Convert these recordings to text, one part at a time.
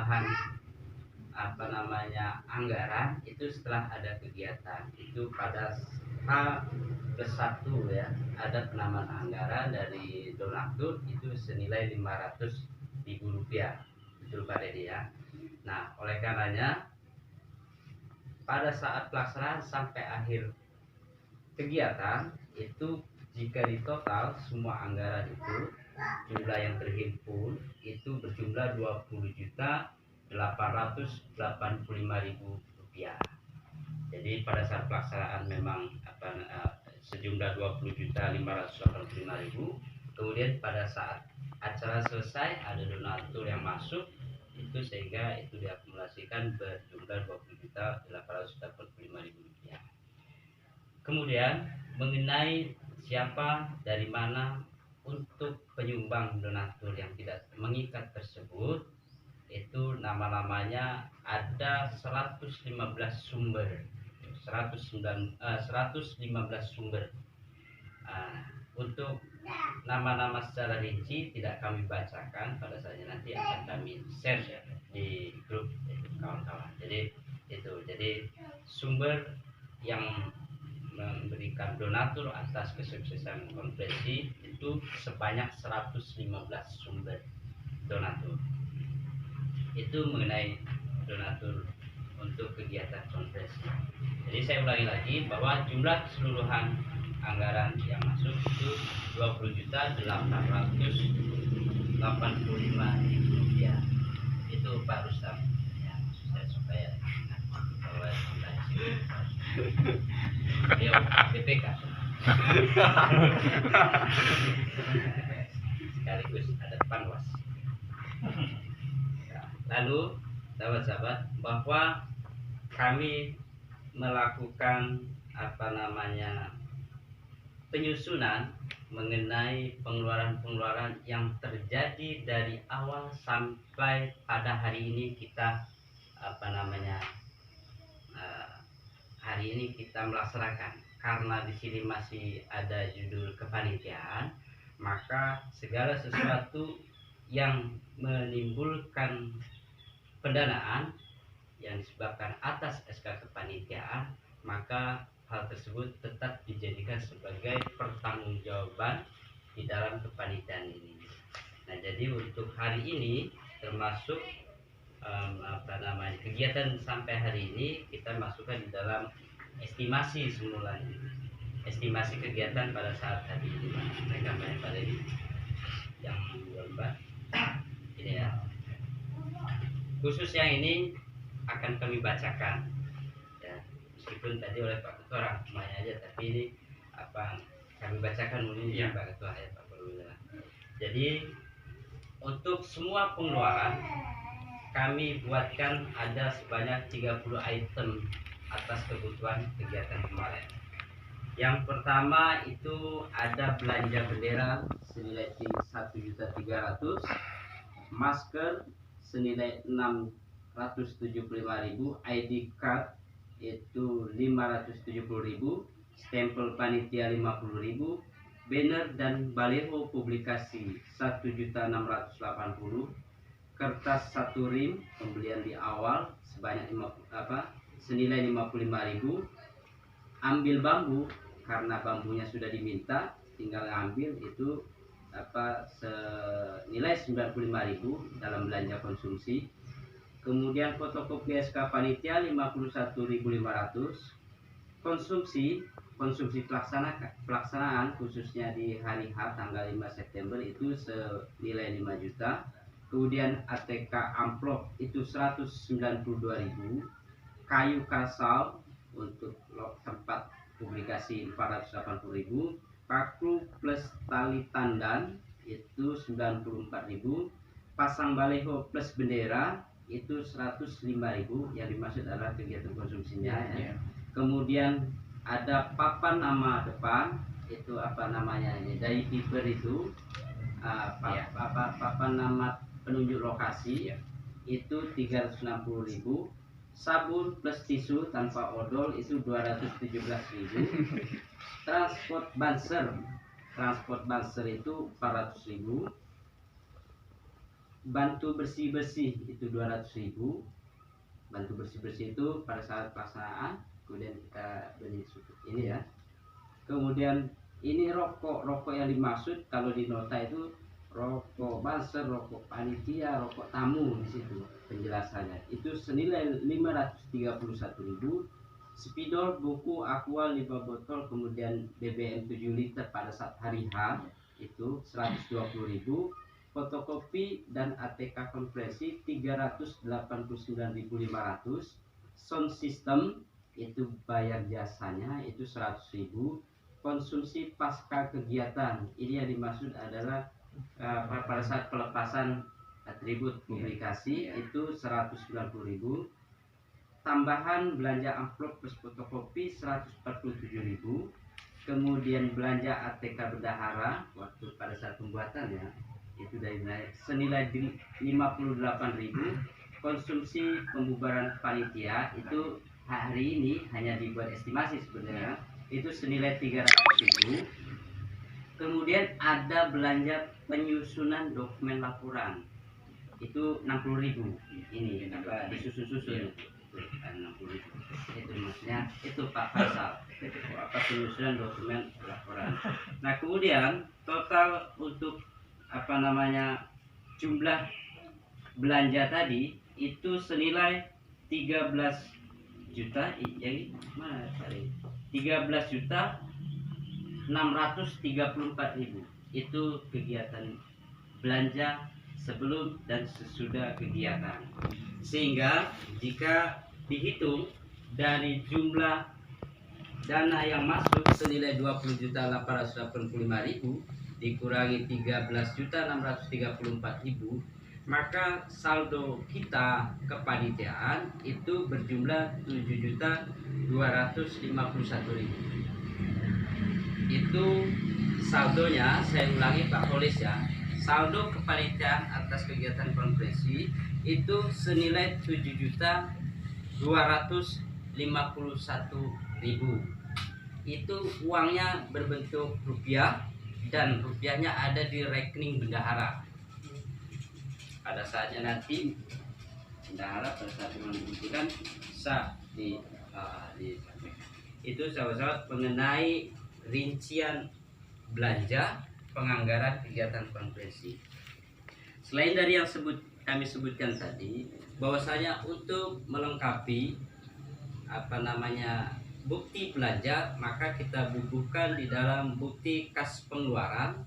tambahan anggaran itu setelah ada kegiatan itu pada H+1 ya, ada penambahan anggaran dari donatur itu senilai Rp500.000, betul Pak Dedi ya. Nah, oleh karenanya pada saat pelaksanaan sampai akhir kegiatan itu, jika ditotal semua anggaran itu, jumlah yang terhimpun itu berjumlah Rp20.885.000. Jadi pada saat pelaksanaan memang sejumlah Rp20.585.000. Kemudian pada saat acara selesai ada donatur yang masuk itu, sehingga itu diakumulasikan berjumlah Rp20.885.000. Kemudian mengenai siapa, dari mana untuk penyumbang donatur yang tidak mengikat tersebut, itu nama-namanya ada 115 sumber. 115 sumber. Untuk nama-nama secara rinci tidak kami bacakan, pada saatnya nanti akan kami share di grup kawan-kawan. Jadi itu, jadi sumber yang memberikan donatur atas kesuksesan konferensi itu sebanyak 115 sumber donatur. Itu mengenai donatur untuk kegiatan konferensi. Jadi saya ulangi lagi bahwa jumlah keseluruhan anggaran yang masuk itu Rp20.885.000. Itu Pak Rustam ya, maksud saya supaya ingat bahwa jumlahnya beliau BPK sekaligus ada panwas. Lalu sahabat-sahabat, bahwa kami melakukan penyusunan mengenai pengeluaran-pengeluaran yang terjadi dari awal sampai pada hari ini kita hari ini kita melaksanakan. Karena di sini masih ada judul kepanitiaan, maka segala sesuatu yang menimbulkan pendanaan yang disebabkan atas SK kepanitiaan, maka hal tersebut tetap dijadikan sebagai pertanggungjawaban di dalam kepanitiaan ini. Nah, jadi untuk hari ini termasuk kegiatan sampai hari ini kita masukkan di dalam estimasi semulanya, estimasi kegiatan pada saat hari ini. Mereka banyak pada ini yang berubah ini ya. Khusus yang ini akan kami bacakan ya, meskipun tadi oleh Pak Ketua rangkumannya aja, tapi ini kami bacakan mungkin ya Pak Ketua ya Pak Perwira. Jadi untuk semua pengeluaran kami buatkan ada sebanyak 30 item atas kebutuhan kegiatan kemarin. Yang pertama itu ada belanja bendera senilai 1.300.000, masker senilai 675.000, ID card itu 570.000, stempel panitia 50.000, banner dan baliho publikasi 1.680.000, kertas 1 rim pembelian di awal sebanyak senilai 55.000, ambil bambu karena bambunya sudah diminta tinggal ambil itu senilai 95.000 dalam belanja konsumsi. Kemudian fotokopi SK panitia 51.500, konsumsi pelaksanaan khususnya di hari H tanggal 5 September itu senilai 5 juta. Kemudian ATK amplop itu 192.000, kayu kasal untuk tempat publikasi 480.000, paku plus tali tandan itu 94.000, pasang baliho plus bendera itu 105.000, yang dimaksud adalah kegiatan konsumsinya ya. Kemudian ada papan nama depan itu dari paper itu papan nama penunjuk lokasi itu 360.000, sabun plus tisu tanpa odol itu 217.000, transport banser itu 400.000, bantu bersih-bersih itu 200.000. Bantu bersih-bersih itu pada saat pelaksanaan, kemudian kita beli ini ya. Kemudian ini rokok yang dimaksud kalau di nota itu rokok buzzer, rokok panitia, rokok tamu, di situ penjelasannya. Itu senilai 531.000. Spidol, buku, aqua 5 botol, kemudian BBM 7 liter pada saat hari H itu 120.000. Fotokopi dan ATK konversi 389.500. Sound system itu bayar jasanya itu 100.000. Konsumsi pasca kegiatan ini yang dimaksud adalah pada saat pelepasan atribut publikasi itu 190.000. Tambahan belanja amplop plus fotokopi 147.000. Kemudian belanja ATK bendahara waktu pada saat pembuatan ya itu dari senilai 58.000. Konsumsi pembubaran panitia itu hari ini hanya dibuat estimasi sebenarnya itu senilai 300.000. Kemudian ada belanja penyusunan dokumen laporan itu 60.000. Ini disusun-susun 60.000. Itu maksudnya itu Pak Faisal apa penyusunan dokumen laporan. Nah kemudian total untuk jumlah belanja tadi itu senilai 13 juta, jadi mana tadi 13.634.000. Itu kegiatan belanja sebelum dan sesudah kegiatan. Sehingga jika dihitung dari jumlah dana yang masuk senilai 20.885.000 dikurangi 13.634.000, maka saldo kita kepanitiaan itu berjumlah 7.251.000. Itu saldonya, saya ulangi Pak Polis ya. Saldo kepanitiaan atas kegiatan konferensi itu senilai 7.251.000. Itu uangnya berbentuk rupiah dan rupiahnya ada di rekening bendahara. Pada saatnya nanti bendahara pada saat menentukan sah itu sahabat-sahabat mengenai rincian belanja penganggaran kegiatan konferensi. Selain dari yang kami sebutkan tadi, bahwasanya untuk melengkapi bukti belanja, maka kita bubuhkan di dalam bukti kas pengeluaran.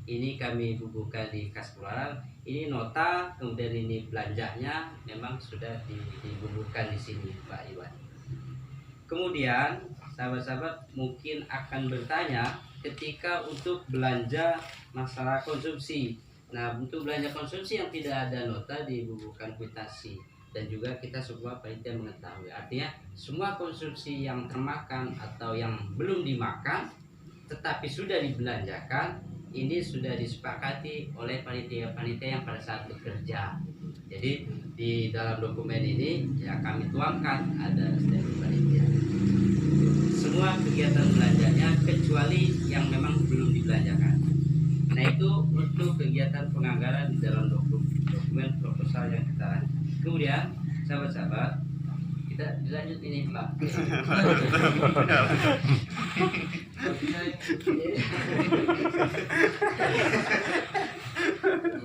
Ini kami bubuhkan di kas pengeluaran. Ini nota, kemudian ini belanjanya memang sudah dibubuhkan di sini Pak Iwan. Kemudian sahabat-sahabat mungkin akan bertanya ketika untuk belanja masalah konsumsi. Nah, untuk belanja konsumsi yang tidak ada nota dibubuhkan kwitansi, dan juga kita semua panitia mengetahui. Artinya semua konsumsi yang termakan atau yang belum dimakan tetapi sudah dibelanjakan ini sudah disepakati oleh panitia-panitia yang pada saat bekerja. Jadi di dalam dokumen ini ya kami tuangkan ada statement panitia. Semua kegiatan belanjanya kecuali yang memang belum dibelanjakan. Nah itu untuk kegiatan penganggaran di dalam dokumen proposal yang kita lanjut. Kemudian sahabat-sahabat kita dilanjut ini Pak.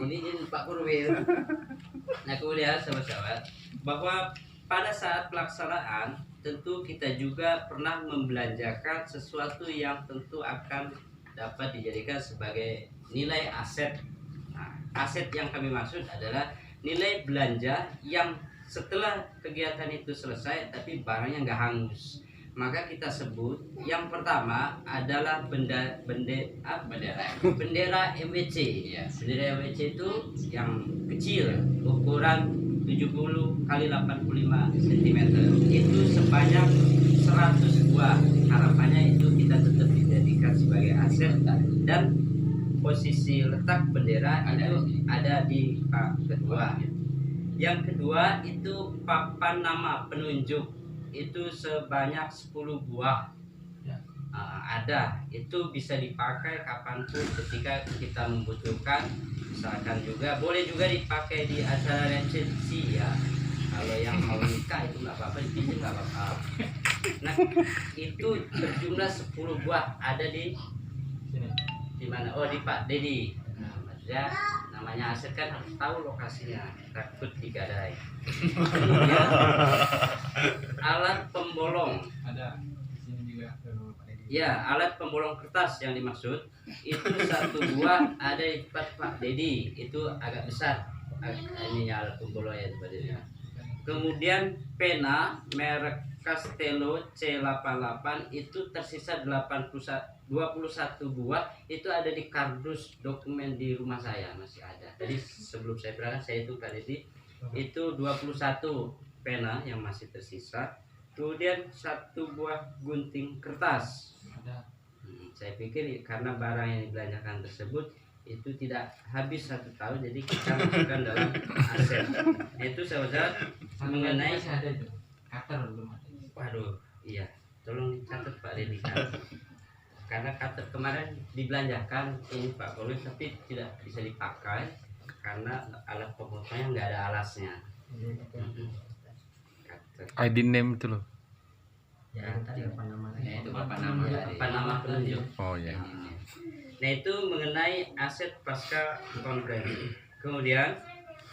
Ini Pak Purwil. Nah kemudian sahabat-sahabat bahwa pada saat pelaksanaan tentu kita juga pernah membelanjakan sesuatu yang tentu akan dapat dijadikan sebagai nilai aset. Nah, aset yang kami maksud adalah nilai belanja yang setelah kegiatan itu selesai tapi barangnya nggak hangus. Maka kita sebut yang pertama adalah bendera MWC. Ya, bendera MWC itu yang kecil, ukuran 70 x 85 cm. Itu sebanyak 100 buah. Harapannya itu kita tetap dijadikan sebagai aset, dan posisi letak bendera itu ada di kedua. Yang kedua itu papan nama penunjuk itu sebanyak 10 buah. ada, itu bisa dipakai kapanpun ketika kita membutuhkan. Misalkan juga boleh juga dipakai di acara resepsi ya. Kalau yang mau nikah itu nggak apa-apa, itu nggak apa-apa. Nah, itu berjumlah 10 buah, ada di mana? Oh, di Pak Dedi. Nah, maksudnya namanya aset kan harus tahu lokasinya, takut digadai. Kemudian alat pembolong. Ada di sini juga Pak Dedi. Ya, alat pembolong kertas yang dimaksud itu 1 buah ada di tempat Pak Dedi, itu agak besar. Ininya alat pembolongnya Pak Dedi. Kemudian pena merek Castello C88 itu tersisa 21 buah, itu ada di kardus dokumen di rumah saya, masih ada. Tadi sebelum saya berangkat saya itu Pak Dedi, itu 21 pena yang masih tersisa. Kemudian 1 buah gunting kertas. Saya pikir karena barang yang dibelanjakan tersebut itu tidak habis 1 tahun, jadi kita masukkan dalam aset. Itu saudara mengenai ada itu cutter belum ada. Waduh, iya, tolong dicatat Pak Dedi, karena cutter kemarin dibelanjakan ini Pak Polisi, tapi tidak bisa dipakai karena alat pemotongnya nggak ada alasnya. Cutter. ID name itu loh. Ya, Tadi apa namanya? itu Bapak nama tadi. Bapak nama penunjuk. Oh ya. Nah, itu mengenai aset pasca konferensi. Kemudian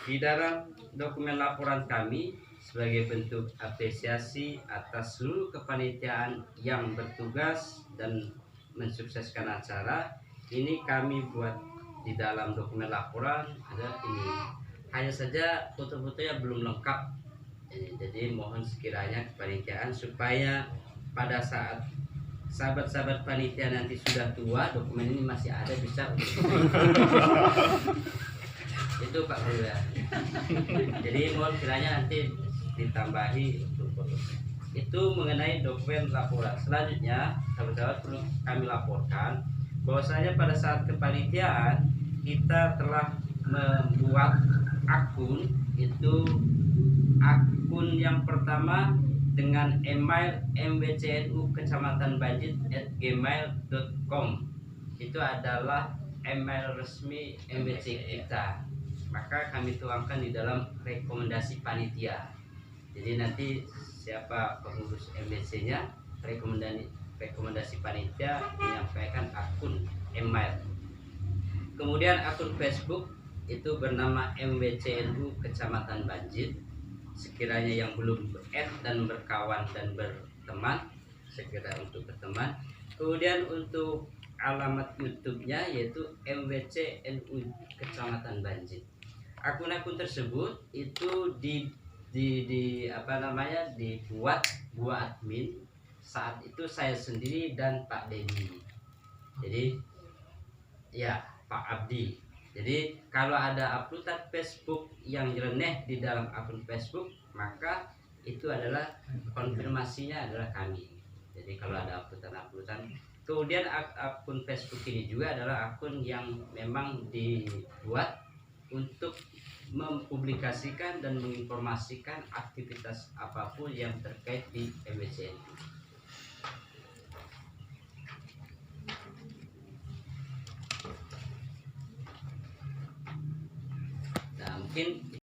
di dalam dokumen laporan kami sebagai bentuk apresiasi atas seluruh kepanitiaan yang bertugas dan mensukseskan acara ini, kami buat di dalam dokumen laporan ada ini. Hanya saja foto-fotonya belum lengkap. Jadi mohon sekiranya kepanitiaan supaya pada saat sahabat-sahabat panitia nanti sudah tua, dokumen ini masih ada, bisa itu Pak Rila. Jadi mohon kiranya nanti ditambahi untuk foto. Itu mengenai dokumen laporan. Selanjutnya sahabat-sahabat perlu kami laporkan bahwasanya pada saat kepanitiaan kita telah membuat akun. Itu akun yang pertama dengan email mwcnu kecamatan banjit@gmail.com. Itu adalah email resmi MBC kita. Maka kami tuangkan di dalam rekomendasi panitia. Jadi nanti siapa pengurus MBC-nya, rekomendasi panitia menyampaikan akun email. Kemudian akun Facebook itu bernama MWCNU Kecamatan Banjit. Sekiranya yang belum add dan berkawan dan berteman, segera untuk berteman. Kemudian untuk alamat YouTube-nya yaitu MWCNU Kecamatan Banjit. Akun-akun tersebut itu dibuat dua admin. Saat itu saya sendiri dan Pak Dedi. Jadi ya Pak Abdi. Jadi kalau ada uploadan Facebook yang nyeleneh di dalam akun Facebook, maka itu adalah konfirmasinya adalah kami. Jadi kalau ada uploadan. Kemudian akun Facebook ini juga adalah akun yang memang dibuat untuk mempublikasikan dan menginformasikan aktivitas apapun yang terkait di MWCNU. Mungkin